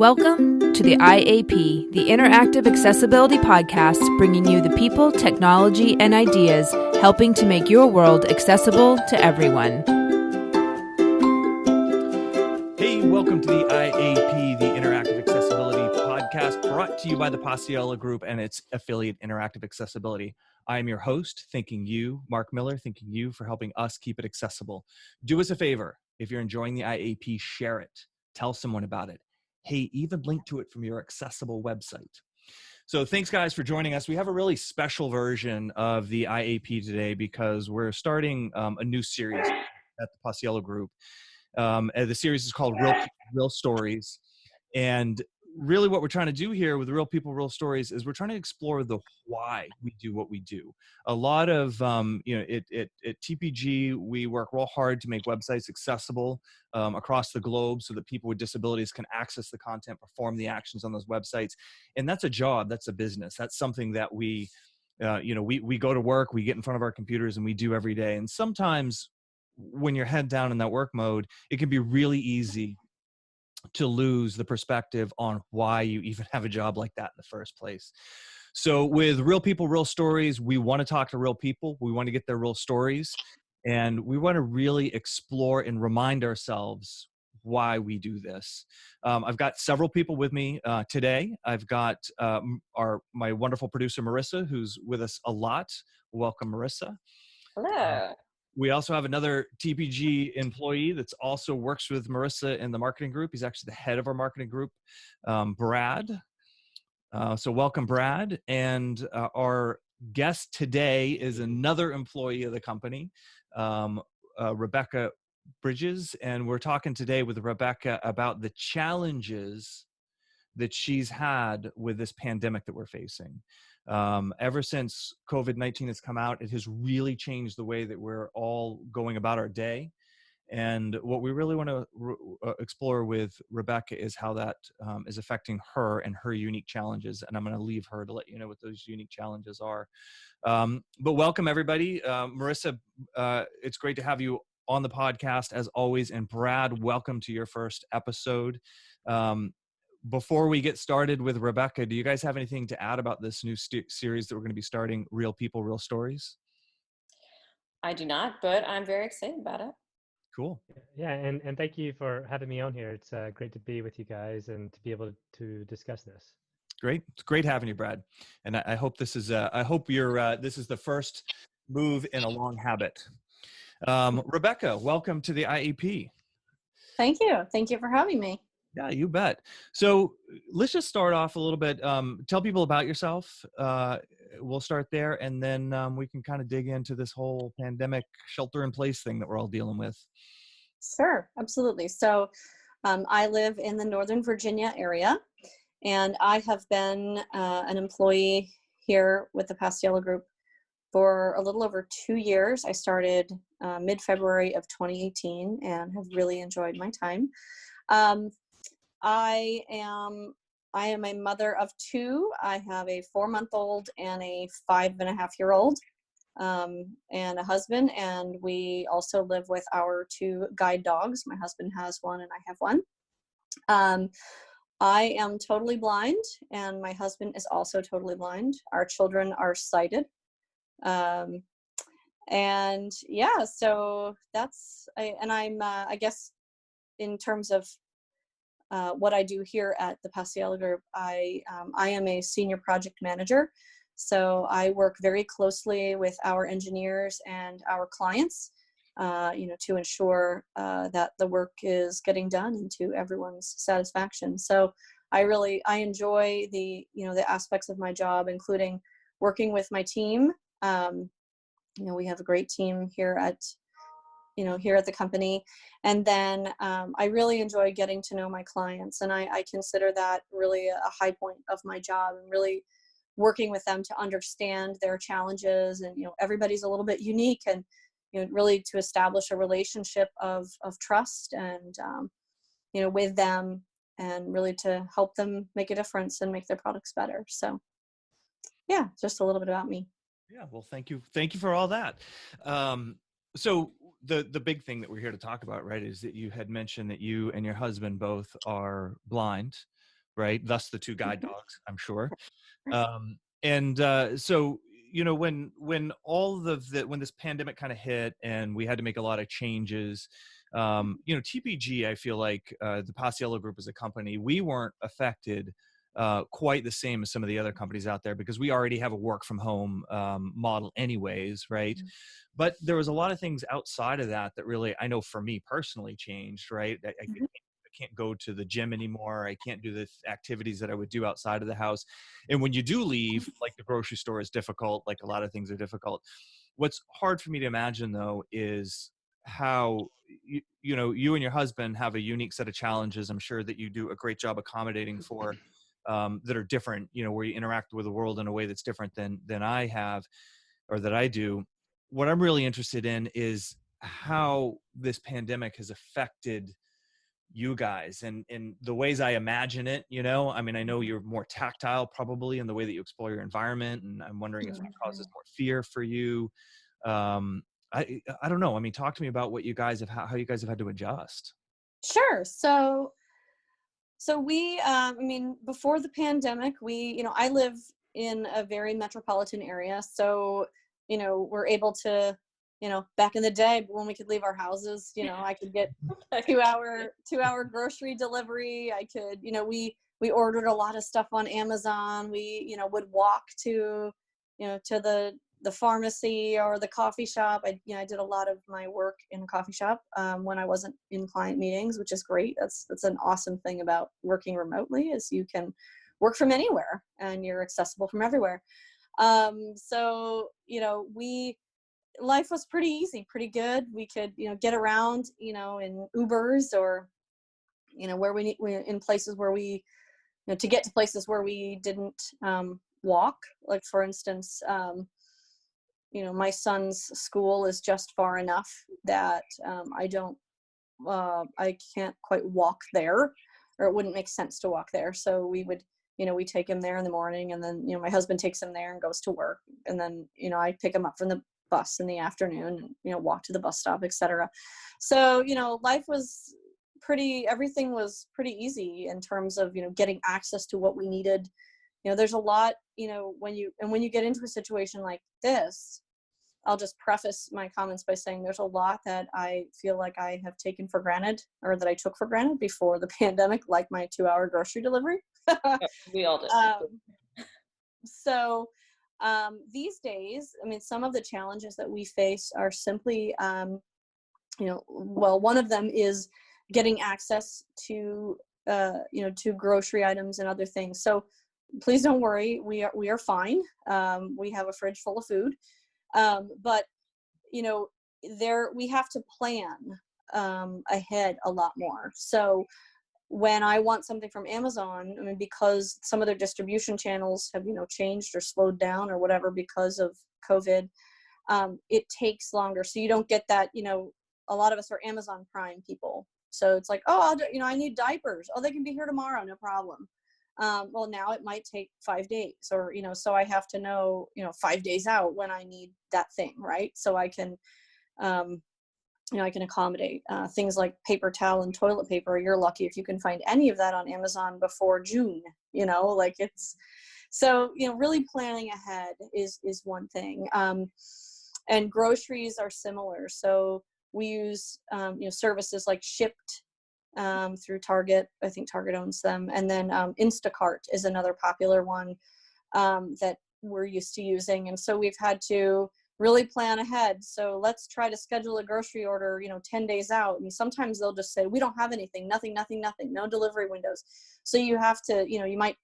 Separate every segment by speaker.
Speaker 1: Welcome to the IAP, the Interactive Accessibility Podcast, bringing you the people, technology, and ideas helping to make your world accessible to everyone.
Speaker 2: Hey, welcome to the IAP, the Interactive Accessibility Podcast, brought to you by the Paciello Group and its affiliate Interactive Accessibility. I am your host, thanking you, Mark Miller, thanking you for helping us keep it accessible. Do us a favor. If you're enjoying the IAP, share it. Tell someone about it. Hey, even link to it from your accessible website. So thanks, guys, for joining us. We have a really special version of the IAP today because we're starting a new series at the Paciello Group. And the series is called Real Stories. And really what we're trying to do here with Real People, Real Stories is we're trying to explore the why we do what we do. A lot of, at TPG, we work real hard to make websites accessible across the globe so that people with disabilities can access the content, perform the actions on those websites. And that's a job, that's a business. That's something that we go to work, we get in front of our computers and we do every day. And sometimes when you're head down in that work mode, it can be really easy to lose the perspective on why you even have a job like that in the first place. So with Real People, Real Stories, we want to talk to real people. We want to get their real stories. And we want to really explore and remind ourselves why we do this. I've got several people with me today. I've got my wonderful producer, Marissa, who's with us a lot. Welcome, Marissa.
Speaker 3: Hello.
Speaker 2: We also have another TPG employee that's also works with Marissa in the marketing group. He's actually the head of our marketing group, Brad. So welcome, Brad. And our guest today is another employee of the company, Rebecca Bridges. And we're talking today with Rebecca about the challenges that she's had with this pandemic that we're facing. Ever since COVID-19 has come out, it has really changed the way that we're all going about our day. And what we really want to explore with Rebecca is how that is affecting her and her unique challenges. And I'm going to leave her to let you know what those unique challenges are. But welcome, everybody. Marissa, it's great to have you on the podcast as always. And Brad, welcome to your first episode. Before we get started with Rebecca, do you guys have anything to add about this new series that we're going to be starting, Real People, Real Stories?
Speaker 3: I do not, but I'm very excited about it.
Speaker 2: Cool.
Speaker 4: Yeah, and thank you for having me on here. It's great to be with you guys and to be able to discuss this.
Speaker 2: Great. It's great having you, Brad. And I hope this is this is the first move in a long habit. Rebecca, welcome to the IAP.
Speaker 5: Thank you. Thank you for having me.
Speaker 2: Yeah, you bet. So let's just start off a little bit. Tell people about yourself. We'll start there, and then we can kind of dig into this whole pandemic shelter-in-place thing that we're all dealing with.
Speaker 5: Sure, absolutely. So I live in the Northern Virginia area, and I have been an employee here with the Paciello Group for a little over 2 years. I started mid-February of 2018 and have really enjoyed my time. I am a mother of two. I have a 4-month-old and a 5.5-year-old, and a husband. And we also live with our 2 guide dogs. My husband has one and I have one. I am totally blind and my husband is also totally blind. Our children are sighted. And yeah, so I guess in terms of what I do here at the Paciello Group, I am a senior project manager. So I work very closely with our engineers and our clients, to ensure that the work is getting done and to everyone's satisfaction. So I enjoy the aspects of my job, including working with my team. We have a great team here at the company. And then I really enjoy getting to know my clients. And I consider that really a high point of my job, and really working with them to understand their challenges. And, everybody's a little bit unique, and, really to establish a relationship of trust and, with them, and really to help them make a difference and make their products better. So yeah, just a little bit about me.
Speaker 2: Yeah, well, thank you. Thank you for all that. So the big thing that we're here to talk about, right, is that you had mentioned that you and your husband both are blind. right? Thus the two guide dogs, I'm sure. So, when when this pandemic kind of hit and we had to make a lot of changes, TPG, I feel like the Paciello Group as a company, we weren't affected quite the same as some of the other companies out there because we already have a work from home model anyways, right? But there was a lot of things outside of that that really, I know for me personally changed, right? I can't go to the gym anymore. I can't do the activities that I would do outside of the house. And when you do leave, like the grocery store is difficult, like a lot of things are difficult. What's hard for me to imagine though is how you and your husband have a unique set of challenges. I'm sure that you do a great job accommodating for that are different, where you interact with the world in a way that's different than I have or that I do. What I'm really interested in is how this pandemic has affected you guys and in the ways I imagine it. I mean, I know you're more tactile probably in the way that you explore your environment, and I'm wondering if that causes more fear for you. I don't know. I mean, talk to me about what you guys have, how you guys have had to adjust.
Speaker 5: Sure. So we, I mean, before the pandemic, I live in a very metropolitan area. So, we're able to, back in the day when we could leave our houses, I could get a 2 hour grocery delivery. I could, we ordered a lot of stuff on Amazon. We, would walk to, to the pharmacy or the coffee shop. I did a lot of my work in a coffee shop when I wasn't in client meetings, which is great. That's an awesome thing about working remotely is you can work from anywhere and you're accessible from everywhere. So, life was pretty easy, pretty good. We could, get around, in Ubers or, where we in places where we, to get to places where we didn't walk. Like for instance, my son's school is just far enough that I can't quite walk there, or it wouldn't make sense to walk there. So we would, we take him there in the morning, and then, my husband takes him there and goes to work. And then, I pick him up from the bus in the afternoon and, walk to the bus stop, etc. So, life was everything was pretty easy in terms of, getting access to what we needed. There's a lot, when you get into a situation like this, I'll just preface my comments by saying there's a lot that I feel like I have taken for granted, or that I took for granted before the pandemic, like my 2-hour grocery delivery.
Speaker 3: We all did.
Speaker 5: So these days, I mean, some of the challenges that we face are simply, well, one of them is getting access to, to grocery items and other things. So please don't worry, we are fine. We have a fridge full of food, but we have to plan ahead a lot more. So when I want something from Amazon, I mean, because some of their distribution channels have, changed or slowed down or whatever because of COVID, it takes longer. So you don't get that, a lot of us are Amazon Prime people. So it's like, oh, I need diapers. Oh, they can be here tomorrow. No problem. Well, now it might take 5 days, or, so I have to know, 5 days out when I need that thing. Right. So I can, I can accommodate things like paper towel and toilet paper. You're lucky if you can find any of that on Amazon before June, like it's, so, really planning ahead is one thing. And groceries are similar. So we use, services like Shipped through Target. I think Target owns them. And then Instacart is another popular one that we're used to using. And so we've had to really plan ahead. So let's try to schedule a grocery order, 10 days out. And sometimes they'll just say, we don't have anything, nothing, no delivery windows. So you have to, you might,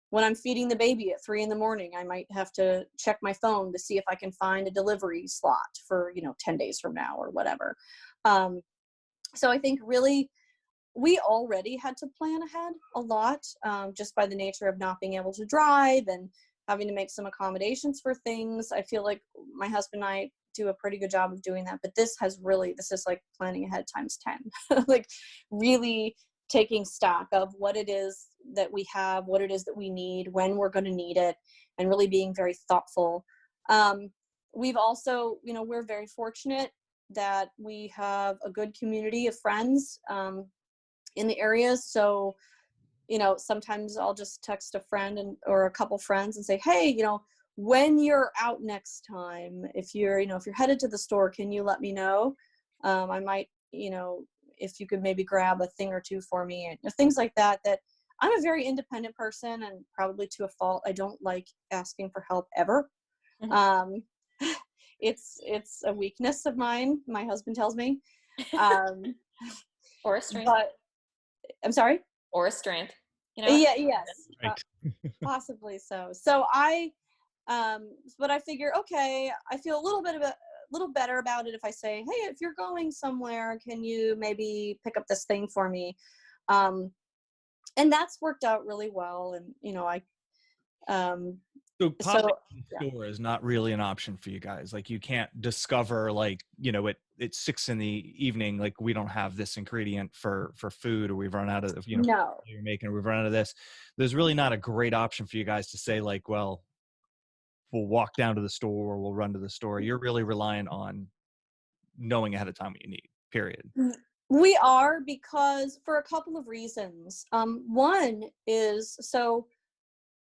Speaker 5: when I'm feeding the baby at 3 a.m, I might have to check my phone to see if I can find a delivery slot for, 10 days from now or whatever. So I think really we already had to plan ahead a lot, just by the nature of not being able to drive and having to make some accommodations for things. I feel like my husband and I do a pretty good job of doing that, but this is like planning ahead times 10, like really taking stock of what it is that we have, what it is that we need, when we're going to need it, and really being very thoughtful. We've also, we're very fortunate that we have a good community of friends in the area. So, sometimes I'll just text a friend or a couple friends and say, hey, when you're out next time, if you're headed to the store, can you let me know? I might, if you could maybe grab a thing or two for me, and things like that. That I'm a very independent person, and probably to a fault. I don't like asking for help ever. It's a weakness of mine. My husband tells me.
Speaker 3: Or a strength.
Speaker 5: But I'm sorry.
Speaker 3: Or a strength.
Speaker 5: Yeah. Yes.
Speaker 2: Right.
Speaker 5: Possibly so. So but I figure, okay, I feel a little better about it if I say, hey, if you're going somewhere, can you maybe pick up this thing for me? And that's worked out really well. And
Speaker 2: So popping in the store is not really an option for you guys. Like, you can't discover, like, it's 6 p.m, like, we don't have this ingredient for food, or we've run out of,
Speaker 5: no.
Speaker 2: you're making, we've run out of this. There's really not a great option for you guys to say, like, well, we'll walk down to the store, or we'll run to the store. You're really reliant on knowing ahead of time what you need, period.
Speaker 5: We are, because for a couple of reasons. One is, so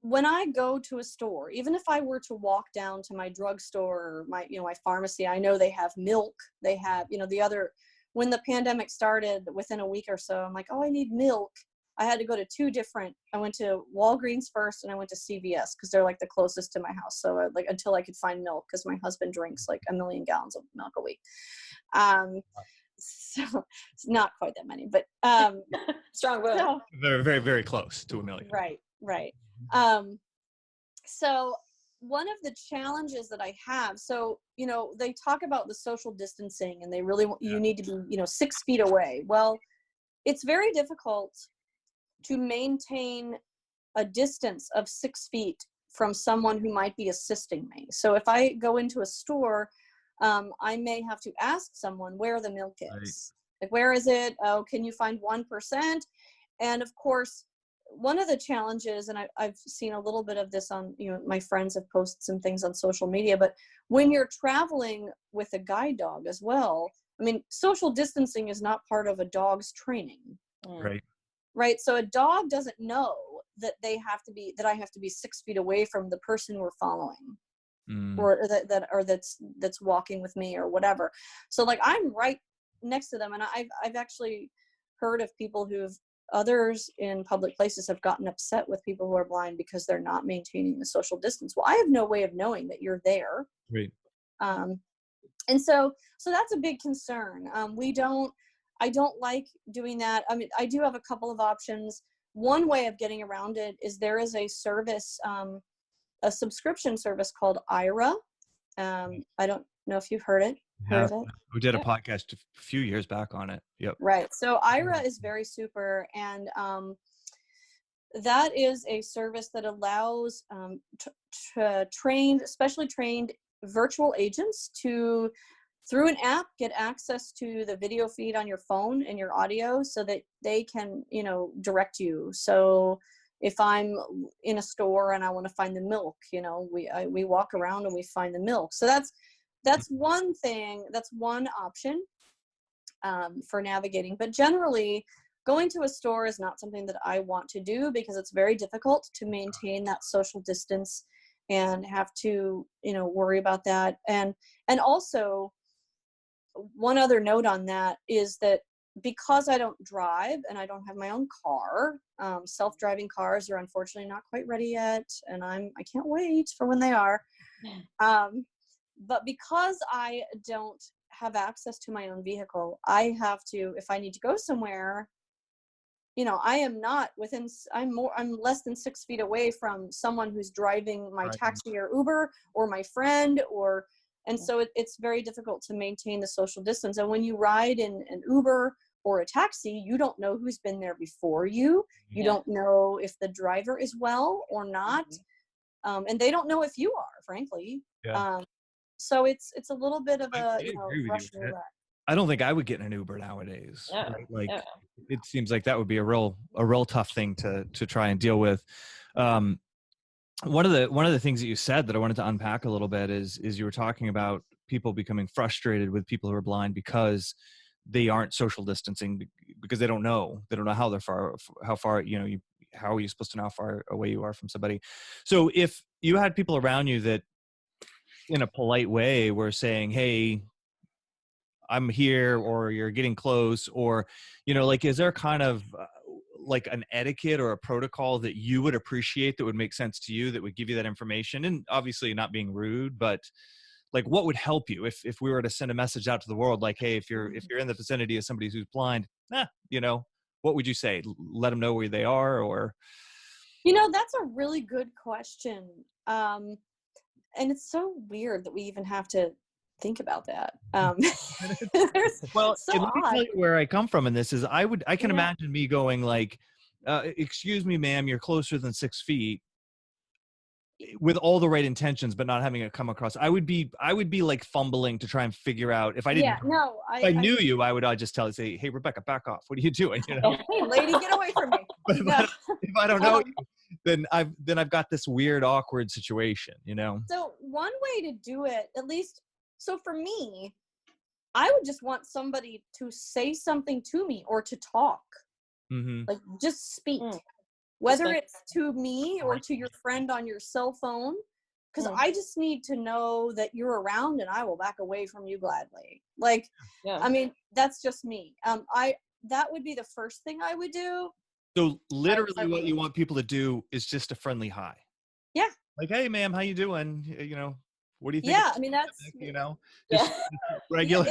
Speaker 5: when I go to a store, even if I were to walk down to my drugstore or my pharmacy, I know they have milk. They have, when the pandemic started, within a week or so, I'm like, oh, I need milk. I had to go to I went to Walgreens first, and I went to CVS because they're like the closest to my house. So until I could find milk, because my husband drinks like 1 million gallons of milk a week. So it's not quite that many, but
Speaker 3: strong word.
Speaker 5: So,
Speaker 2: Very, very, very close to 1 million.
Speaker 5: Right. So one of the challenges that I have, so, they talk about the social distancing, and they really want, you need to be, 6 feet away. Well, it's very difficult to maintain a distance of 6 feet from someone who might be assisting me. So if I go into a store, I may have to ask someone where the milk is. Right. Like, where is it? Oh, can you find 1%? And of course, one of the challenges, and I've seen a little bit of this on, my friends have posted some things on social media, but when you're traveling with a guide dog as well, I mean, social distancing is not part of a dog's training. Right. So a dog doesn't know that I have to be 6 feet away from the person we're following. Or that's walking with me or whatever. So like, I'm right next to them, and I've actually heard of people others in public places have gotten upset with people who are blind because they're not maintaining the social distance. Well, I have no way of knowing that you're there.
Speaker 2: Right.
Speaker 5: And so that's a big concern. I don't like doing that. I mean, I do have a couple of options. One way of getting around it is there is a service, a subscription service called IRA. I don't know if you've heard of it.
Speaker 2: We did a podcast a few years back on it. Yep.
Speaker 5: Right. So IRA is very super. And that is a service that allows specially trained virtual agents to, through an app, get access to the video feed on your phone and your audio, so that they can, direct you. So if I'm in a store and I want to find the milk, we walk around and we find the milk. So that's one thing. That's one option for navigating. But generally, going to a store is not something that I want to do, because it's very difficult to maintain that social distance and have to, worry about that. And also, one other note on that is that because I don't drive and I don't have my own car, self-driving cars are unfortunately not quite ready yet, and I can't wait for when they are. But because I don't have access to my own vehicle, I have to, if I need to go somewhere, I'm less than 6 feet away from someone who's driving my taxi or Uber or my friend, and so it's very difficult to maintain the social distance. And when you ride in an Uber or a taxi, you don't know who's been there before you. You don't know if the driver is well or not. And they don't know if you are, frankly. So it's a little bit of a Russian roulette.
Speaker 2: I don't think I would get in an Uber nowadays.
Speaker 3: No,
Speaker 2: right? Like,
Speaker 3: no.
Speaker 2: It seems like that would be a real tough thing to try and deal with. One of the things that you said that I wanted to unpack a little bit is you were talking about people becoming frustrated with people who are blind because they aren't social distancing, because they don't know how far, you how are you supposed to know how far away you are from somebody? So if you had people around you that in a polite way were saying, hey, I'm here, or you're getting close, or, like, is there kind of like an etiquette or a protocol that you would appreciate that would make sense to you that would give you that information? And obviously not being rude, but like, what would help you if we were to send a message out to the world, like, hey, if you're in the vicinity of somebody who's blind, what would you say? Let them know where they are, or?
Speaker 5: That's a really good question. And it's so weird that we even have to think about that.
Speaker 2: Well,
Speaker 5: so
Speaker 2: and let me tell you where I come from in this is I can
Speaker 5: Yeah.
Speaker 2: imagine me going like, excuse me, ma'am, you're closer than 6 feet, with all the right intentions, but not having it come across. I would be like fumbling to try and figure out if I didn't.
Speaker 5: Yeah, no,
Speaker 2: If I knew you, I'd just say, hey, Rebecca, back off. What are you doing?
Speaker 5: Hey, lady, get away from me.
Speaker 2: But
Speaker 5: No.
Speaker 2: if I don't know you, then I've got this weird, awkward situation,
Speaker 5: So one way to do it, at least, so for me, I would just want somebody to say something to me or to talk.
Speaker 2: Mm-hmm.
Speaker 5: Like, just speak. Whether
Speaker 3: like-
Speaker 5: it's to me or to your friend on your cell phone, because I just need to know that you're around and I will back away from you gladly. Like,
Speaker 3: Yeah.
Speaker 5: I mean, that's just me. That would be the first thing I would do.
Speaker 2: So literally what you want people to do is just a friendly hi.
Speaker 5: Yeah.
Speaker 2: Like, hey, ma'am, how you doing? What do you think?
Speaker 5: Yeah, I mean, that's,
Speaker 2: just regular.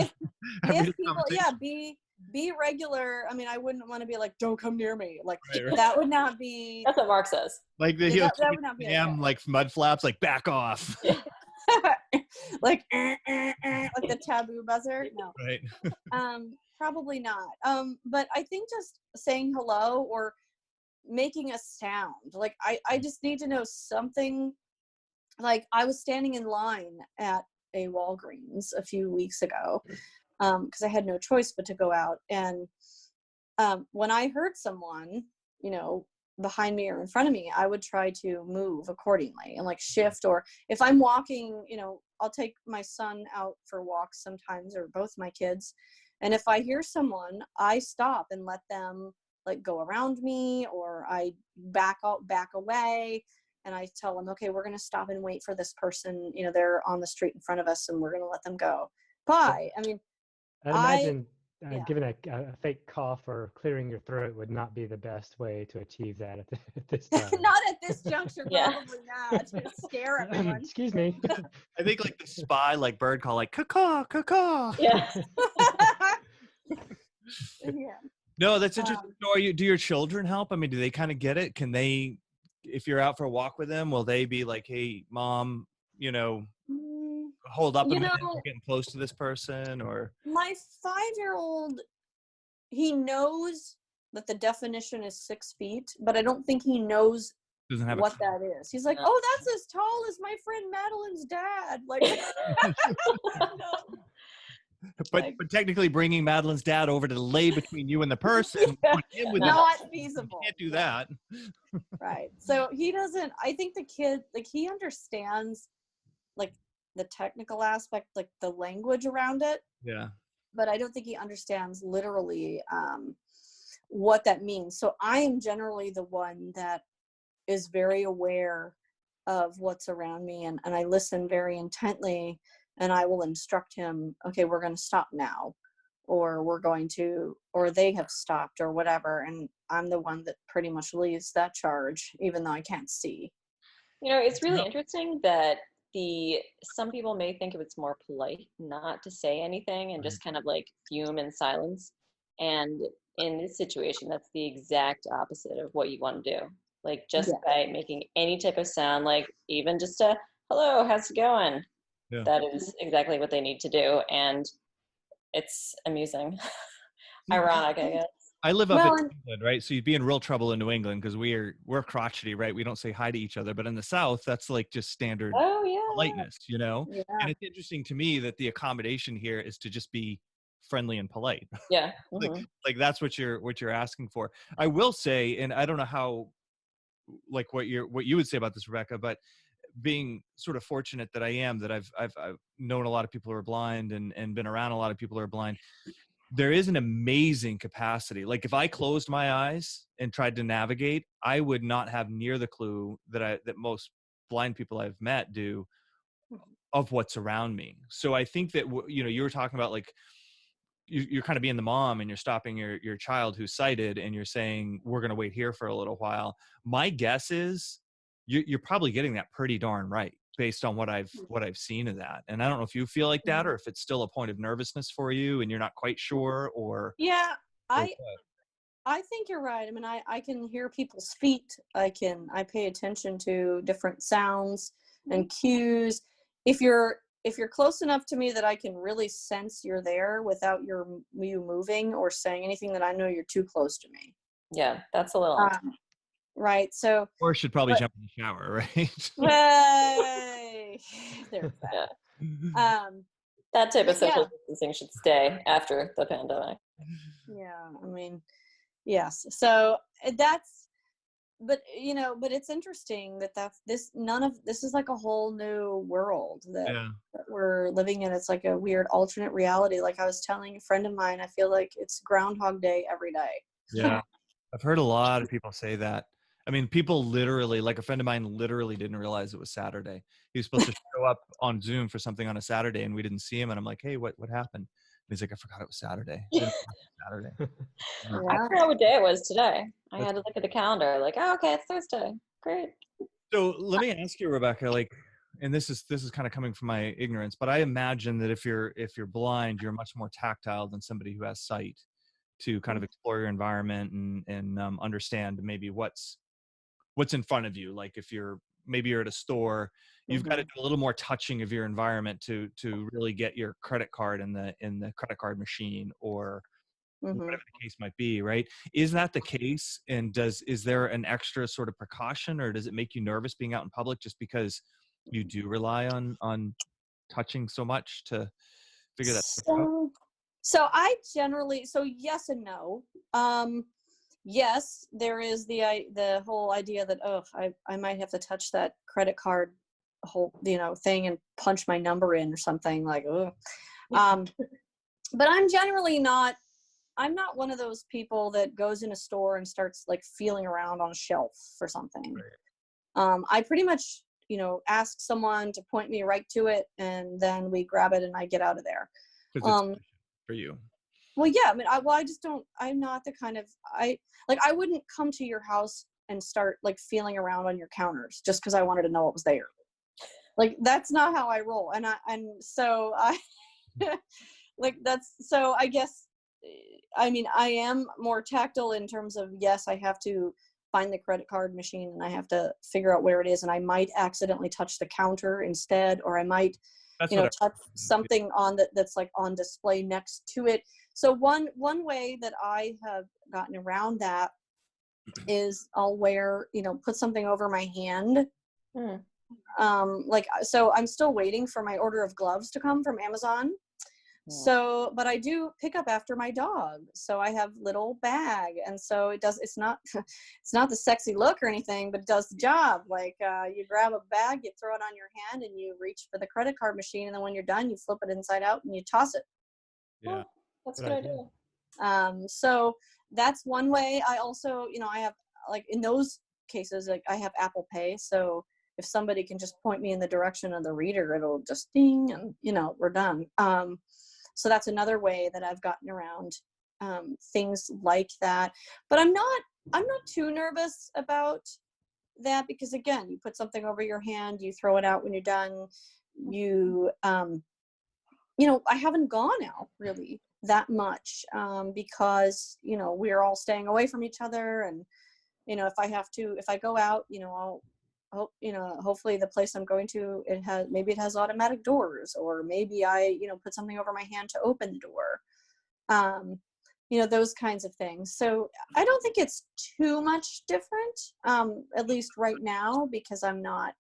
Speaker 5: if people, be regular. I mean, I wouldn't want to be like, don't come near me. Like,
Speaker 2: Right.
Speaker 5: that would not be.
Speaker 3: That's what Mark says.
Speaker 2: Like
Speaker 5: that would not be okay.
Speaker 2: like mud flaps, like back off.
Speaker 5: Like, like the taboo buzzer. No.
Speaker 2: Right.
Speaker 5: Probably not. But I think just saying hello or making a sound. Like, I just need to know something. Like, I was standing in line at a Walgreens a few weeks ago, because I had no choice but to go out. And when I heard someone, behind me or in front of me, I would try to move accordingly and like shift. Or if I'm walking, I'll take my son out for walks sometimes, or both my kids. And if I hear someone, I stop and let them like go around me, or I back away. And I tell them, okay, we're going to stop and wait for this person. They're on the street in front of us, and we're going to let them go. Bye. I mean,
Speaker 4: I'd imagine giving a fake cough or clearing your throat would not be the best way to achieve that at this time.
Speaker 5: Not at this juncture,
Speaker 3: Yeah.
Speaker 5: probably not. It's going to scare everyone.
Speaker 4: Excuse me.
Speaker 2: I think like the spy, like bird call, like caw, caw.
Speaker 3: Yeah.
Speaker 5: Yeah.
Speaker 2: No, that's interesting. So do your children help? I mean, do they kind of get it? Can they, if you're out for a walk with them, will they be like, hey, mom, hold up a minute, we're getting close to this person? Or
Speaker 5: my 5-year-old, he knows that the definition is 6 feet, but I don't think he knows what that is. He's like, oh, that's as tall as my friend Madeline's dad. Like,
Speaker 2: but technically bringing Madeline's dad over to lay between you and the person,
Speaker 5: not feasible.
Speaker 2: You can't do that.
Speaker 5: Right. So he doesn't, I think the kid, like, he understands like the technical aspect, like the language around it.
Speaker 2: Yeah.
Speaker 5: But I don't think he understands literally what that means. So I am generally the one that is very aware of what's around me, and I listen very intently, and I will instruct him, okay, we're going to stop now, or or they have stopped, or whatever. And I'm the one that pretty much leads that charge, even though I can't see.
Speaker 3: It's really interesting that some people may think it's more polite not to say anything and just kind of like fume in silence. And in this situation, that's the exact opposite of what you want to do. Like, just by making any type of sound, like even just a hello, how's it going? Yeah. That is exactly what they need to do. And it's amusing. Ironic, I guess.
Speaker 2: I live up in England, right? So you'd be in real trouble in New England because we're crotchety, right? We don't say hi to each other. But in the South, that's like just standard politeness, Yeah. And it's interesting to me that the accommodation here is to just be friendly and polite.
Speaker 3: Yeah.
Speaker 2: like that's what you're asking for. I will say, and I don't know how, like what you would say about this, Rebecca, but being sort of fortunate that I am, that I've known a lot of people who are blind and been around a lot of people who are blind. there is an amazing capacity. Like if I closed my eyes and tried to navigate, I would not have near the clue that most blind people I've met do of what's around me. So I think that, you were talking about like, you're kind of being the mom and you're stopping your child who's sighted and you're saying, we're going to wait here for a little while. My guess is you're probably getting that pretty darn right based on what I've seen of that. And I don't know if you feel like that or if it's still a point of nervousness for you and you're not quite sure or.
Speaker 5: Yeah, I think you're right. I mean, I can hear people's feet. I pay attention to different sounds and cues. If you're close enough to me that I can really sense you're there without you moving or saying anything, that I know you're too close to me.
Speaker 3: Yeah, that's a little
Speaker 5: right. So
Speaker 2: or should probably jump in the shower, right?
Speaker 5: hey, there's that.
Speaker 3: Yeah. That type of social
Speaker 5: yeah.
Speaker 3: distancing should stay after the pandemic.
Speaker 5: Yeah, I mean, yes. So but it's interesting that none of this is like a whole new world that we're living in. It's like a weird alternate reality. Like I was telling a friend of mine, I feel like it's Groundhog Day every day.
Speaker 2: Yeah. I've heard a lot of people say that. I mean, people literally, like a friend of mine literally didn't realize it was Saturday. He was supposed to show up on Zoom for something on a Saturday and we didn't see him. And I'm like, hey, what happened? And he's like, I forgot it was Saturday. Saturday.
Speaker 3: I forgot what day it was today. I had to look at the calendar like, oh, okay, it's Thursday. Great.
Speaker 2: So let me ask you, Rebecca, like, and this is kind of coming from my ignorance, but I imagine that if you're blind, you're much more tactile than somebody who has sight to kind of explore your environment and understand maybe what's in front of you. Like if you're at a store, you've got to do a little more touching of your environment to really get your credit card in the credit card machine or whatever the case might be, right? Is that the case? And is there an extra sort of precaution, or does it make you nervous being out in public just because you do rely on touching so much to figure that stuff out?
Speaker 5: So I generally, yes and no. Yes, there is the whole idea that I might have to touch that credit card whole thing and punch my number in or something like but I'm generally not. I'm not one of those people that goes in a store and starts like feeling around on a shelf for something. Right. I pretty much ask someone to point me right to it, and then we grab it and I get out of there.
Speaker 2: For you.
Speaker 5: Well, yeah, I mean, I just don't, I'm not the kind of, I wouldn't come to your house and start like feeling around on your counters just because I wanted to know what was there. Like, that's not how I roll. And so I, so I guess, I mean, I am more tactile in terms of, yes, I have to find the credit card machine and I have to figure out where it is. And I might accidentally touch the counter instead, or I might, touch something that's like on display next to it. So one way that I have gotten around that is I'll put something over my hand. So I'm still waiting for my order of gloves to come from Amazon. So, but I do pick up after my dog. So I have little bag. And so it's not the sexy look or anything, but it does the job. Like, you grab a bag, you throw it on your hand and you reach for the credit card machine. And then when you're done, you flip it inside out and you toss it.
Speaker 2: Yeah.
Speaker 3: That's a good idea.
Speaker 5: So that's one way. I also, I have like in those cases, like I have Apple Pay. So if somebody can just point me in the direction of the reader, it'll just ding and, we're done. So that's another way that I've gotten around things like that. But I'm not too nervous about that because, again, you put something over your hand, you throw it out when you're done. I haven't gone out really that much because, we're all staying away from each other. And, if I go out, hopefully the place I'm going to, it has automatic doors, or maybe I, put something over my hand to open the door. Those kinds of things. So I don't think it's too much different, at least right now, because I'm not,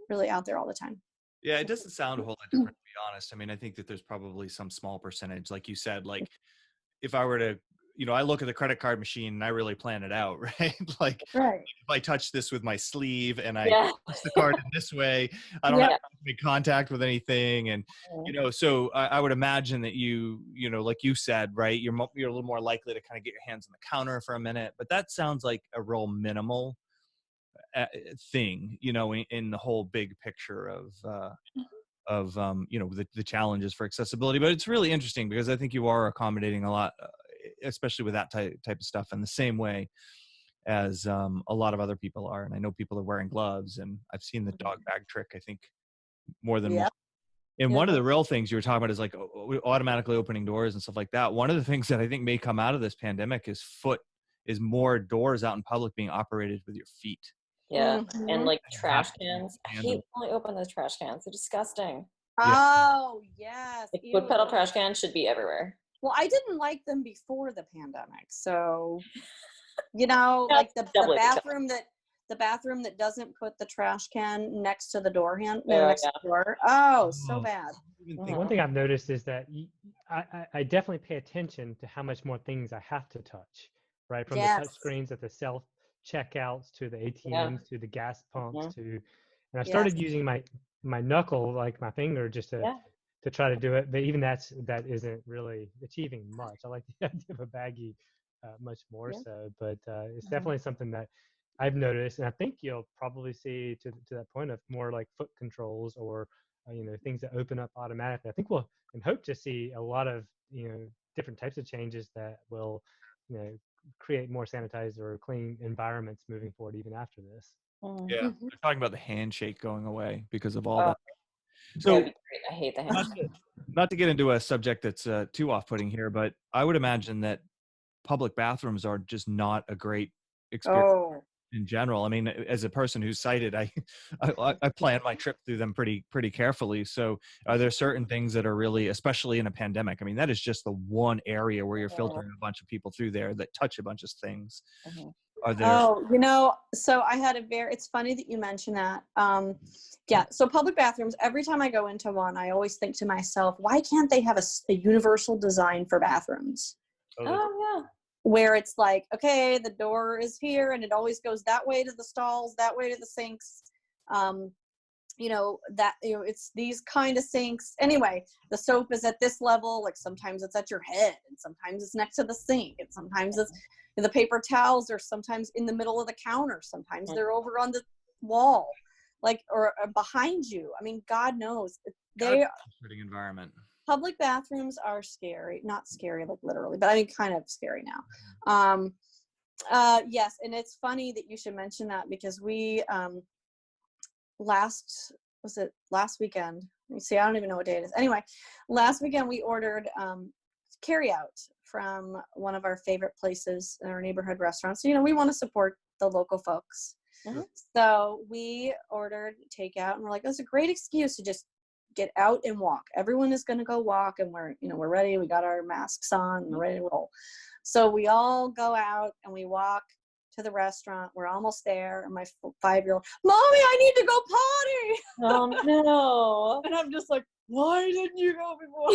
Speaker 5: really out there all the time.
Speaker 2: Yeah, it doesn't sound a whole lot different, to be honest. I mean, I think that there's probably some small percentage, like you said, like if I were to, I look at the credit card machine and I really plan it out, right? Like
Speaker 5: Right.
Speaker 2: if I touch this with my sleeve and I
Speaker 3: Yeah.
Speaker 2: touch the card in this way, I don't
Speaker 3: Yeah.
Speaker 2: have to make contact with anything. And, so I would imagine that like you said, right, you're a little more likely to kind of get your hands on the counter for a minute, but that sounds like a real minimal thing, in the whole big picture of the challenges for accessibility. But it's really interesting because I think you are accommodating a lot, especially with that type of stuff, in the same way as a lot of other people are. And I know people are wearing gloves, and I've seen the dog bag trick, I think, more than one. And one of the real things you were talking about is like automatically opening doors and stuff like that. One of the things that I think may come out of this pandemic is more doors out in public being operated with your feet.
Speaker 3: Yeah.
Speaker 5: Mhm.
Speaker 3: And like trash cans. I hate when I open those trash cans. They're disgusting.
Speaker 5: Oh, yes.
Speaker 3: Like
Speaker 5: Ew.
Speaker 3: foot pedal trash cans should be everywhere.
Speaker 5: Well, I didn't like them before the pandemic. So, like the bathroom that doesn't put the trash can next to the door to the door. Oh, so bad.
Speaker 4: One thing I've noticed is that I definitely pay attention to how much more things I have to touch, right? From the touch screens at the self checkouts to the ATMs to the gas pumps and I started using my knuckle, like my finger, just to try to do it. But even that isn't really achieving much. I like the idea of a baggie much more so, but it's definitely something that I've noticed, and I think you'll probably see to that point of more like foot controls or things that open up automatically. I think we'll and hope to see a lot of different types of changes that will create more sanitized or clean environments moving forward even after this.
Speaker 2: Yeah, they're talking about the handshake going away because of all that. So
Speaker 3: I hate the handshake.
Speaker 2: Not to get into a subject that's too off-putting here, but I would imagine that public bathrooms are just not a great experience in general. I mean, as a person who's sighted, I plan my trip through them pretty carefully. So are there certain things that are really, especially in a pandemic, I mean, that is just the one area where you're filtering a bunch of people through there that touch a bunch of things. Are there?
Speaker 5: So I had it's funny that you mentioned that. So public bathrooms, every time I go into one, I always think to myself, why can't they have a universal design for bathrooms? Where it's like, okay, the door is here and it always goes that way to the stalls, that way to the sinks. It's these kind of sinks. Anyway, the soap is at this level, like sometimes it's at your head and sometimes it's next to the sink and sometimes it's the paper towels are sometimes in the middle of the counter. Sometimes they're over on the wall, like, or behind you. I mean, God knows they are
Speaker 2: environment.
Speaker 5: Public bathrooms are scary, not scary like literally, but I mean kind of scary now. Yes, and it's funny that you should mention that because we last weekend? Let me see, I don't even know what day it is. Anyway, last weekend we ordered carry out from one of our favorite places in our neighborhood restaurants. We want to support the local folks. So we ordered takeout and we're like, that's a great excuse to just get out and walk. Everyone is going to go walk and we're ready. We got our masks on and we're ready to roll. So we all go out and we walk to the restaurant. We're almost there. And my 5-year-old, Mommy, I need to go potty.
Speaker 3: Oh no.
Speaker 5: And I'm just like, why didn't you go before?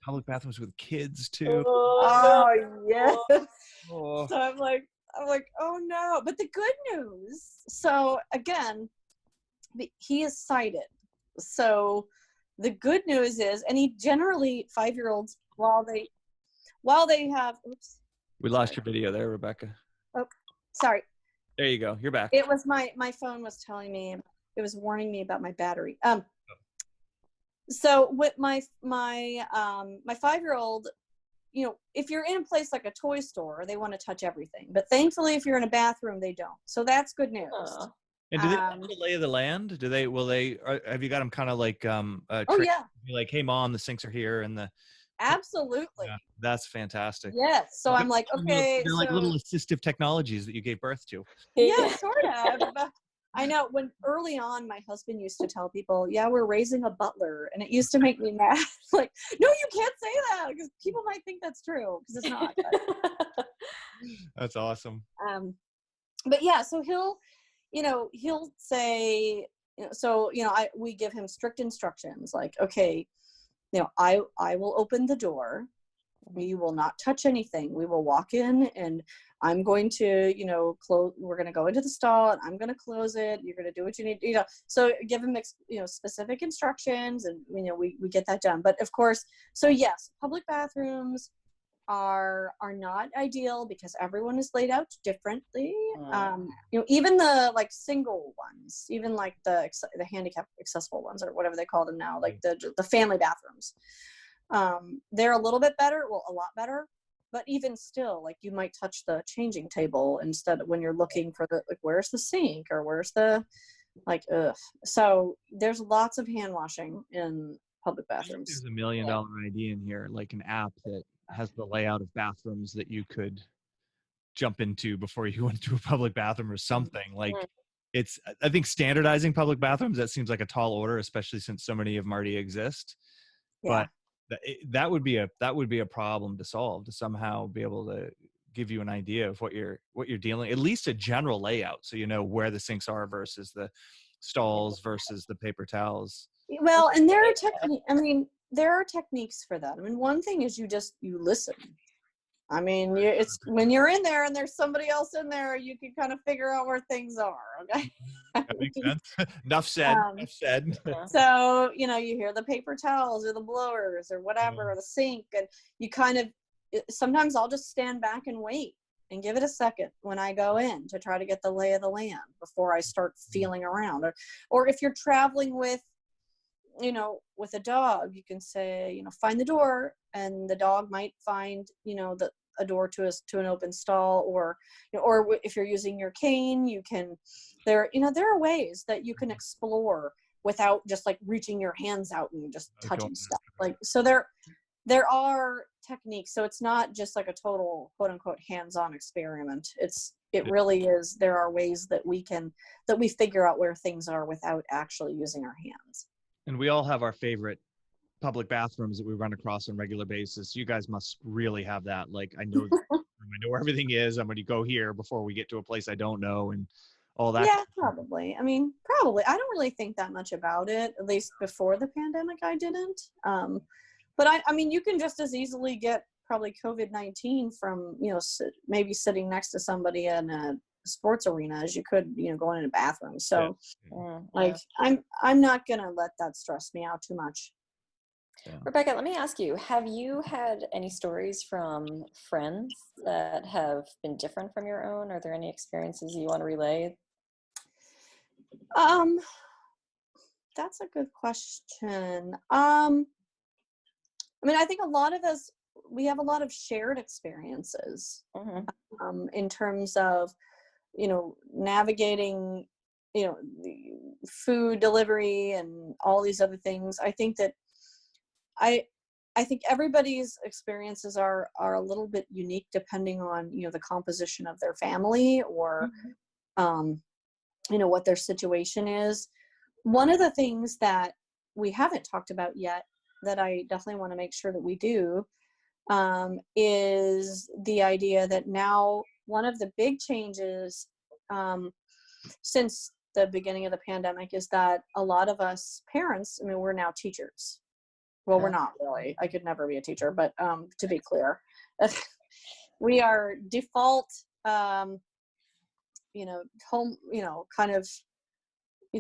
Speaker 2: Public bathrooms with kids too.
Speaker 5: Oh yes. So I'm like, oh no. But the good news, so again, he is sighted. So the good news is, and he generally 5-year-olds, while they have, oops.
Speaker 2: We lost your video there, Rebecca.
Speaker 5: Oh, sorry.
Speaker 2: There you go. You're back.
Speaker 5: It was my phone was telling me, it was warning me about my battery. So with my 5-year-old, if you're in a place like a toy store, they want to touch everything. But thankfully, if you're in a bathroom, they don't. So that's good news.
Speaker 2: And do they know the lay of the land? Have you got them kind of like, like, hey mom, the sinks are here and
Speaker 5: absolutely.
Speaker 2: Yeah, that's fantastic.
Speaker 5: Yes. So I'm like, okay.
Speaker 2: They're like little assistive technologies that you gave birth to.
Speaker 5: Yeah, sort of. I know when early on, my husband used to tell people, yeah, we're raising a butler. And it used to make me mad. Like, no, you can't say that because people might think that's true because it's not.
Speaker 2: That's awesome.
Speaker 5: But yeah, so he'll say, we give him strict instructions like, okay, I will open the door We will not touch anything. We will walk in and I'm going to, close, we're going to go into the stall and I'm going to close it. You're going to do what you need, so give them, specific instructions and, we get that done. But of course, so yes, public bathrooms are not ideal because everyone is laid out differently. Even the like single ones, even like the handicap accessible ones or whatever they call them now, like the family bathrooms. They're a little bit better, well, a lot better, but even still, like you might touch the changing table instead of when you're looking for the, like, where's the sink or where's the, like, ugh. So there's lots of hand washing in public bathrooms.
Speaker 2: There's $1 million idea in here, like an app that has the layout of bathrooms that you could jump into before you went to a public bathroom or something. Like I think standardizing public bathrooms, that seems like a tall order, especially since so many of them already exist.
Speaker 5: Yeah.
Speaker 2: But that would be a problem to solve, to somehow be able to give you an idea of what you're dealing, at least a general layout, so you know where the sinks are versus the stalls versus the paper towels.
Speaker 5: Well, and there are techniques for that. I mean, one thing is you listen. I mean, it's when you're in there and there's somebody else in there, you can kind of figure out where things are. Okay.
Speaker 2: That makes sense. Enough said. Enough said.
Speaker 5: So, you hear the paper towels or the blowers or whatever, or the sink, and you kind of, sometimes I'll just stand back and wait and give it a second when I go in to try to get the lay of the land before I start feeling around. Or if you're traveling with a dog, you can say, find the door, and the dog might find, a door to an open stall, or if you're using your cane, you can, there are ways that you can explore without just like reaching your hands out and just touching stuff. Like, so there are techniques. So it's not just like a total quote unquote hands-on experiment. It really is. There are ways that we figure out where things are without actually using our hands.
Speaker 2: And we all have our favorite public bathrooms that we run across on a regular basis. You guys must really have that. Like, I know where everything is. I'm going to go here before we get to a place I don't know, and all that.
Speaker 5: Yeah, probably. I mean, probably. I don't really think that much about it. At least before the pandemic, I didn't. But I mean, you can just as easily get probably COVID-19 from, maybe sitting next to somebody in a sports arena as you could, going in a bathroom. So I'm not going to let that stress me out too much.
Speaker 3: Yeah. Rebecca, let me ask you, have you had any stories from friends that have been different from your own? Are there any experiences you want to relay?
Speaker 5: That's a good question. I mean, I think a lot of us, we have a lot of shared experiences in terms of, navigating, the food delivery and all these other things. I think that I think everybody's experiences are a little bit unique depending on, the composition of their family or, what their situation is. One of the things that we haven't talked about yet that I definitely want to make sure that we do is the idea that now one of the big changes since the beginning of the pandemic is that a lot of us parents, I mean, we're now teachers. Well, we're not really. I could never be a teacher, but to be clear, we are default, home, kind of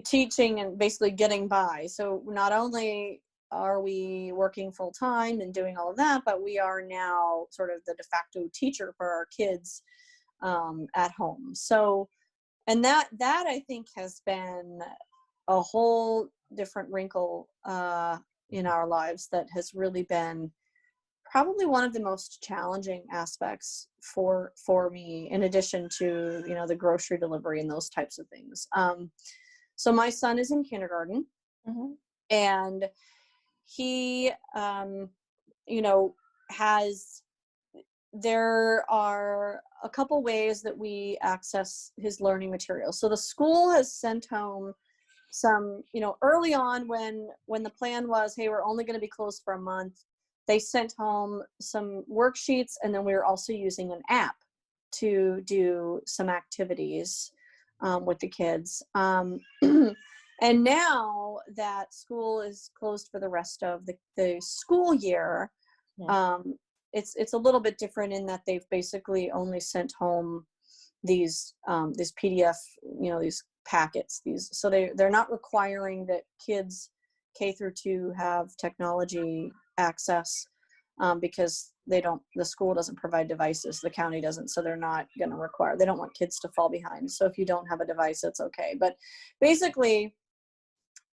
Speaker 5: teaching and basically getting by. So not only are we working full time and doing all of that, but we are now sort of the de facto teacher for our kids at home. So, and that I think has been a whole different wrinkle in our lives that has really been probably one of the most challenging aspects for me, in addition to, the grocery delivery and those types of things. So my son is in kindergarten and he, there are a couple ways that we access his learning materials. So the school has sent home some, early on when the plan was, hey, we're only going to be closed for a month, they sent home some worksheets, and then we were also using an app to do some activities with the kids. And now that school is closed for the rest of the school year, it's a little bit different in that they've basically only sent home these PDF, these packets, so they're not requiring that kids K through 2 have technology access, because the school doesn't provide devices, the county doesn't, so they're not going to require, they don't want kids to fall behind. So if you don't have a device, it's okay. But basically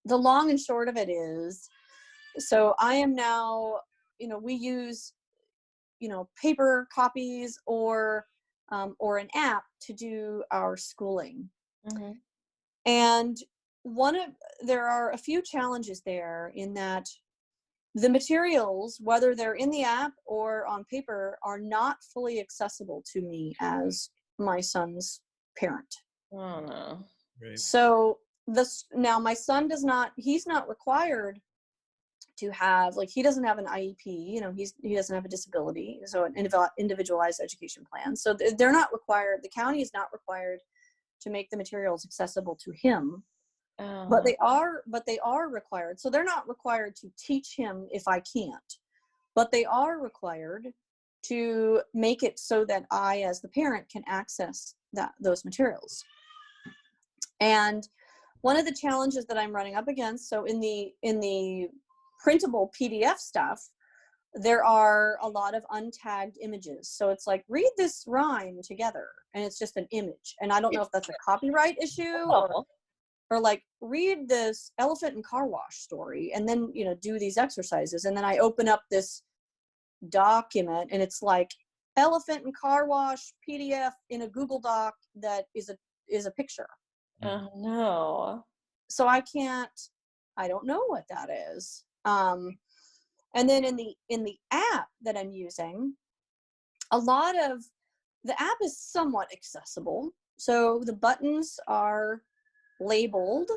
Speaker 5: the long and short of it is, so I am now, we use, paper copies or an app to do our schooling.
Speaker 3: Mm-hmm.
Speaker 5: And there are a few challenges there in that the materials, whether they're in the app or on paper, are not fully accessible to me as my son's parent.
Speaker 3: Oh no.
Speaker 2: Right.
Speaker 5: So now my son he's not required to have, he doesn't have an IEP, he doesn't have a disability, so an individualized education plan. So they're not required, the county is not required to make the materials accessible to him. But they are required. So they're not required to teach him if I can't, but they are required to make it so that I, as the parent, can access those materials. And one of the challenges that I'm running up against, so in the printable PDF stuff, there are a lot of untagged images. So it's like, read this rhyme together, and it's just an image. And I don't know if that's a copyright issue or like, read this elephant and car wash story, and then, do these exercises. And then I open up this document, and it's like elephant and car wash PDF in a Google Doc that is a picture.
Speaker 3: Oh no.
Speaker 5: So I don't know what that is. And then in the app that I'm using, a lot of the app is somewhat accessible. So the buttons are labeled.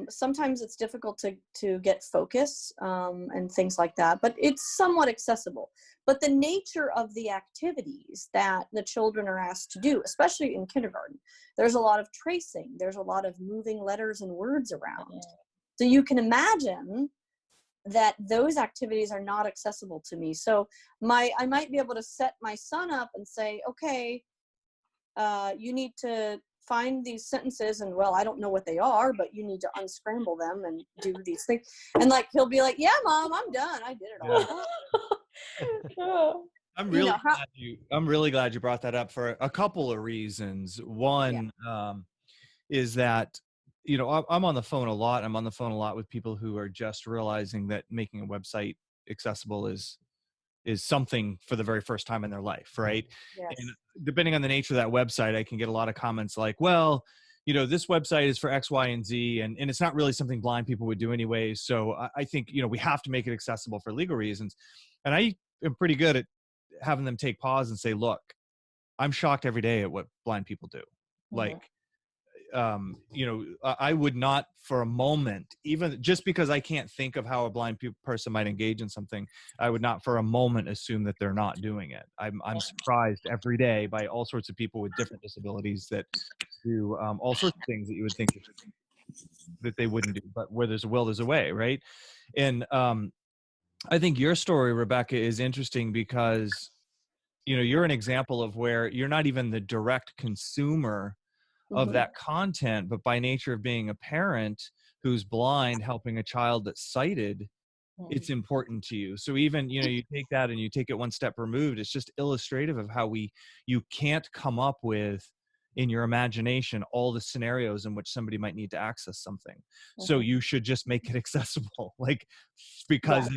Speaker 5: Sometimes it's difficult to get focus, and things like that, but it's somewhat accessible. But the nature of the activities that the children are asked to do, especially in kindergarten, there's a lot of tracing, there's a lot of moving letters and words around.
Speaker 3: Yeah.
Speaker 5: So you can imagine that those activities are not accessible to me. So I might be able to set my son up and say, okay, you need to find these sentences, and I don't know what they are, but you need to unscramble them and do these things. And he'll be like, yeah, Mom, I'm done. I did it all.
Speaker 2: I'm really glad you brought that up for a couple of reasons. One, is that, I'm on the phone a lot. I'm on the phone a lot with people who are just realizing that making a website accessible is something for the very first time in their life, right?
Speaker 5: Yes.
Speaker 2: And depending on the nature of that website, I can get a lot of comments like, well, this website is for X, Y, and Z, and it's not really something blind people would do anyway. So I think, we have to make it accessible for legal reasons. And I am pretty good at having them take pause and say, look, I'm shocked every day at what blind people do.
Speaker 3: Mm-hmm.
Speaker 2: I would not for a moment, even just because I can't think of how a blind person might engage in something, I would not for a moment assume that they're not doing it. I'm surprised every day by all sorts of people with different disabilities that do all sorts of things that you would think that they wouldn't do, but where there's a will, there's a way, right? And I think your story, Rebecca, is interesting because, you're an example of where you're not even the direct consumer of that content, but by nature of being a parent who's blind, helping a child that's sighted, it's important to you. So even, you take that and you take it one step removed, it's just illustrative of how you can't come up with in your imagination all the scenarios in which somebody might need to access something. So you should just make it accessible, because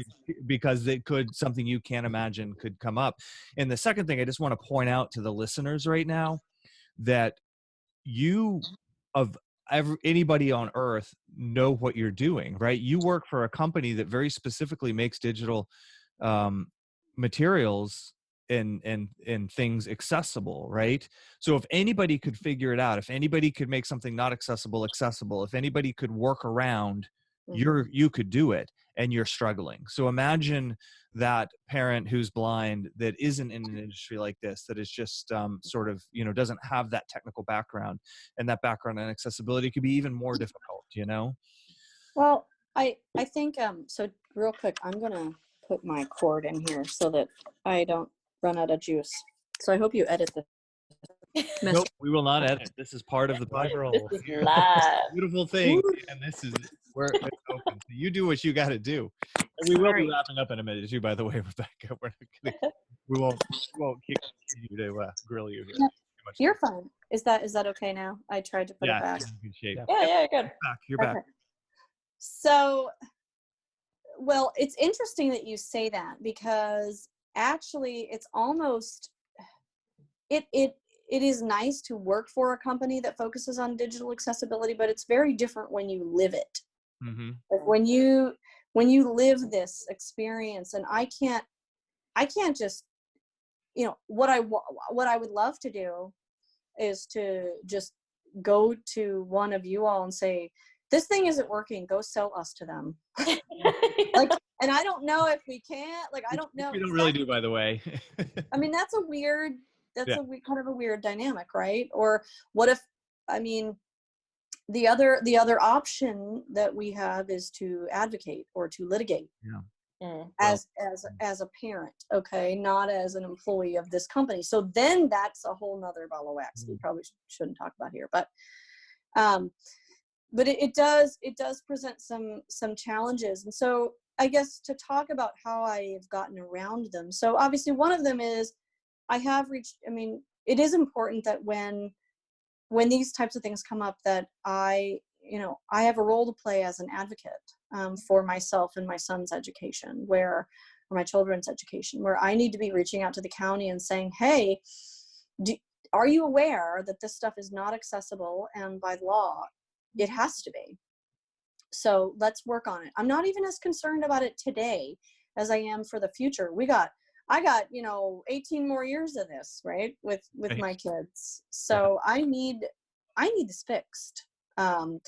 Speaker 2: something you can't imagine could come up. And the second thing I just want to point out to the listeners right now, that anybody on earth know what you're doing, right? You work for a company that very specifically makes digital materials and things accessible, right? So if anybody could figure it out, if anybody could make something not accessible, if anybody could work around, you could do it, and you're struggling. So imagine that parent who's blind that isn't in an industry like this, that is just sort of, doesn't have that technical background, and that background in accessibility could be even more difficult,
Speaker 5: Well, I think, so real quick, I'm going to put my cord in here so that I don't run out of juice. So I hope you edit the mess.
Speaker 2: Nope, we will not edit. This is part of the
Speaker 4: Live
Speaker 2: podcast.
Speaker 4: roll.
Speaker 3: This is live.
Speaker 2: Beautiful thing, and this is where it's open. So you do what you got to do. And we will be
Speaker 5: Sorry.
Speaker 2: wrapping up in a minute too, by the way, Rebecca. We're not gonna, we won't continue to grill you here.
Speaker 5: No,
Speaker 2: too much
Speaker 5: You're
Speaker 2: time.
Speaker 5: fine. Is that okay now? I tried to put it
Speaker 2: Yeah,
Speaker 5: back.
Speaker 2: you're in good shape.
Speaker 4: Yeah.
Speaker 3: Yeah, good.
Speaker 2: You're back.
Speaker 5: Okay. So, well, it's interesting that you say that, because actually it's almost it is nice to work for a company that focuses on digital accessibility, but it's very different when you live it.
Speaker 2: Mm-hmm.
Speaker 5: Like when you live this experience. And I can't just, what I would love to do is to just go to one of you all and say, this thing isn't working, go sell us to them. Like, and I don't know if we can, like, I don't know.
Speaker 2: We don't really do, by the way.
Speaker 5: I mean, that's a
Speaker 2: Yeah.
Speaker 5: kind of a weird dynamic, right? Or what if, I mean, the other option that we have is to advocate or to litigate.
Speaker 2: Yeah.
Speaker 5: As a parent, okay, not as an employee of this company. So then that's a whole nother ball of wax we probably shouldn't talk about here. But it does present some challenges. And so I guess to talk about how I've gotten around them. So obviously one of them is it is important that when these types of things come up, that I have a role to play as an advocate for myself and my son's education, or my children's education, where I need to be reaching out to the county and saying, hey, are you aware that this stuff is not accessible, and by law it has to be? So let's work on it. I'm not even as concerned about it today as I am for the future. I got 18 more years of this, right, with
Speaker 2: Right.
Speaker 5: my kids. So I need this fixed. And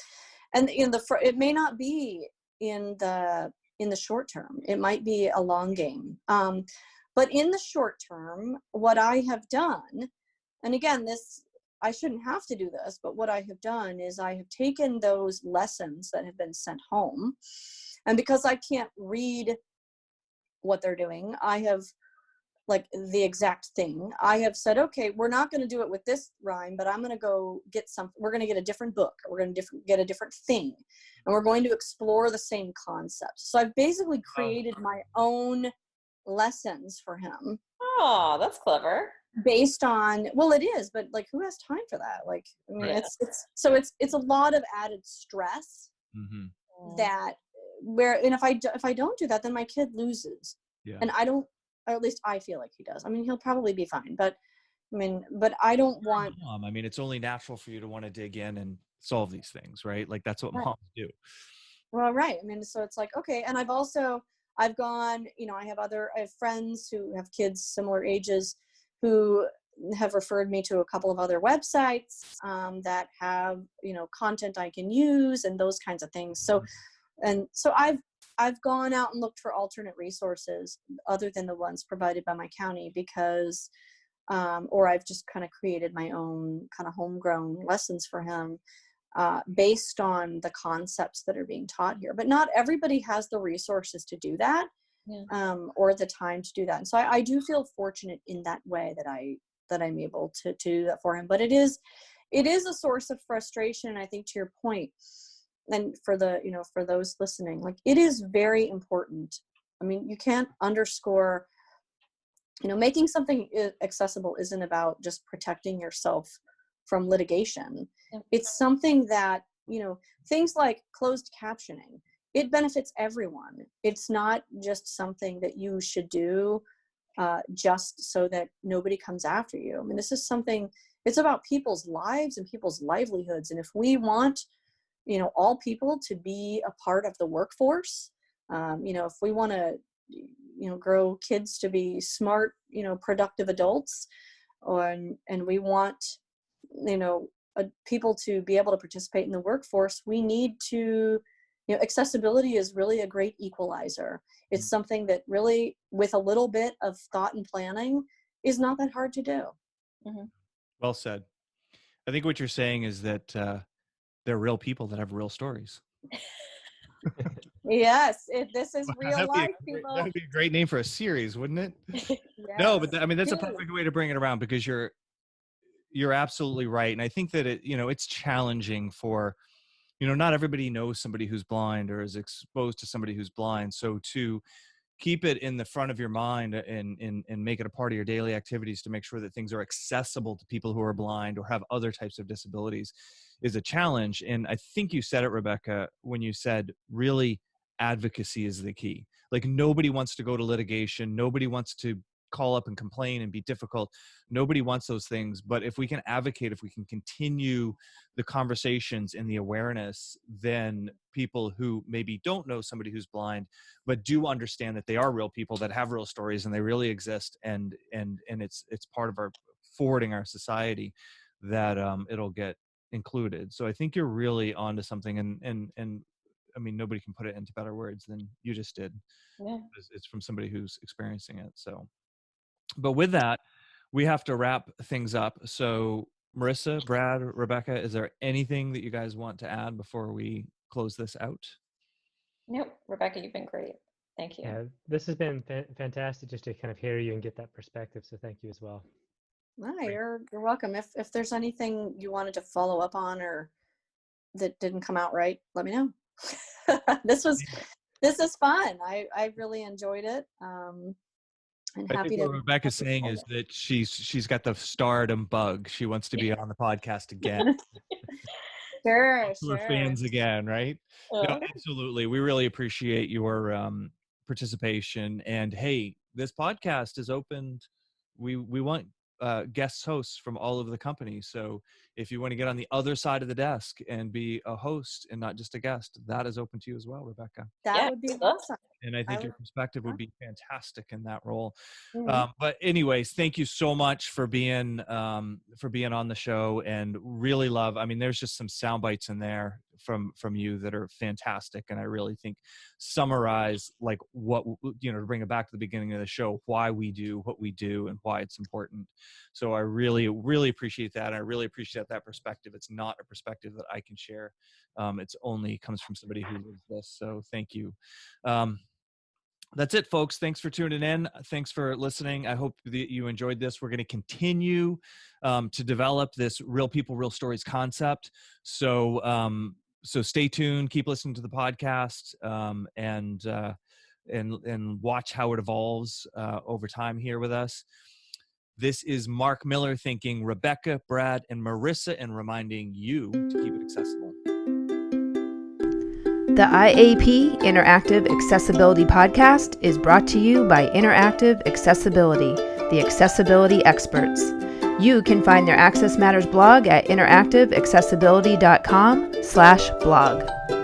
Speaker 5: it may not be in the short term. It might be a long game. But in the short term, what I have done, and again, I shouldn't have to do this, but what I have done is I have taken those lessons that have been sent home, and because I can't read what they're doing, I have, like, the exact thing. I have said, okay, we're not going to do it with this rhyme, but I'm going to go get we're going to get a different book. We're going to get a different thing, and we're going to explore the same concepts. So I've basically created my own lessons for him.
Speaker 3: Oh, that's clever.
Speaker 5: Based on, well, it is, but like, who has time for that? Like, I mean,
Speaker 3: Right.
Speaker 5: it's a lot of added stress that and if I don't do that, then my kid loses.
Speaker 2: Yeah.
Speaker 5: And I don't, or at least I feel like he does. I mean, he'll probably be fine, but I don't want.
Speaker 2: Mom, I mean, it's only natural for you to want to dig in and solve these things, right? Like, that's what moms do.
Speaker 5: Well, right. I mean, so it's like, okay. And I've gone, I have friends who have kids similar ages who have referred me to a couple of other websites that have, content I can use and those kinds of things. So I've gone out and looked for alternate resources other than the ones provided by my county, because, or I've just kind of created my own kind of homegrown lessons for him based on the concepts that are being taught here. But not everybody has the resources to do that. Yeah. Or the time to do that. And so I do feel fortunate in that way that I'm able to do that for him. But it is a source of frustration. And I think, to your point, and for those listening, like, it is very important. I mean, you can't underscore, making something accessible isn't about just protecting yourself from litigation. Yeah. It's something that, things like closed captioning, it benefits everyone. It's not just something that you should do just so that nobody comes after you. I mean, this is something, it's about people's lives and people's livelihoods. And if we want, all people to be a part of the workforce, if we want to, grow kids to be smart, productive adults, and we want, people to be able to participate in the workforce, we need to, accessibility is really a great equalizer. It's something that really, with a little bit of thought and planning, is not that hard to do.
Speaker 3: Mm-hmm.
Speaker 2: Well said. I think what you're saying is that they're real people that have real stories.
Speaker 5: Yes, this is real
Speaker 2: That'd
Speaker 5: life,
Speaker 2: be
Speaker 5: people.
Speaker 2: that would be a great name for a series, wouldn't it?
Speaker 5: Yes.
Speaker 2: No, but I mean, that's a perfect way to bring it around, because you're absolutely right. And I think that it's challenging for, not everybody knows somebody who's blind or is exposed to somebody who's blind. So to keep it in the front of your mind and make it a part of your daily activities to make sure that things are accessible to people who are blind or have other types of disabilities is a challenge. And I think you said it, Rebecca, when you said really advocacy is the key. Like, nobody wants to go to litigation. Nobody wants to call up and complain and be difficult. Nobody wants those things. But if we can advocate, if we can continue the conversations and the awareness, then people who maybe don't know somebody who's blind, but do understand that they are real people that have real stories and they really exist, and it's part of our forwarding our society, that it'll get included. So I think you're really onto something, and I mean, nobody can put it into better words than you just did.
Speaker 3: Yeah.
Speaker 2: It's from somebody who's experiencing it. So, but with that, we have to wrap things up. So Marissa, Brad, Rebecca, is there anything that you guys want to add before we close this out?
Speaker 3: Nope. Rebecca, you've been great. Thank you.
Speaker 4: Yeah, this has been fantastic just to kind of hear you and get that perspective. So thank you as well.
Speaker 5: No, you're welcome. If there's anything you wanted to follow up on or that didn't come out right, let me know. This is fun. I really enjoyed it. And
Speaker 2: I
Speaker 5: happy
Speaker 2: think
Speaker 5: to.
Speaker 2: what Rebecca's saying is that she's got the stardom bug. She wants to be on the podcast again.
Speaker 5: Sure.
Speaker 2: We're fans again, right? No,
Speaker 3: Yeah.
Speaker 2: absolutely. We really appreciate your participation. And hey, this podcast is opened. We want guest hosts from all over the company. So if you want to get on the other side of the desk and be a host and not just a guest, that is open to you as well, Rebecca.
Speaker 5: That would be awesome.
Speaker 2: And I think your perspective would be fantastic in that role.
Speaker 3: Mm-hmm.
Speaker 2: But anyways, thank you so much for being on the show, and really love. I mean, there's just some sound bites in there from you that are fantastic, and I really think summarize like what, to bring it back to the beginning of the show, why we do what we do and why it's important. So I really, really appreciate that. And I really appreciate that perspective. It's not a perspective that I can share. It's only comes from somebody who lives this. So thank you. That's it, folks. Thanks for tuning in. Thanks for listening. I hope that you enjoyed this. We're going to continue to develop this real people, real stories concept. So stay tuned. Keep listening to the podcast and watch how it evolves over time here with us. This is Mark Miller thanking Rebecca, Brad, and Marissa, and reminding you to keep it accessible.
Speaker 1: The IAP Interactive Accessibility Podcast is brought to you by Interactive Accessibility, the accessibility experts. You can find their Access Matters blog at interactiveaccessibility.com/blog.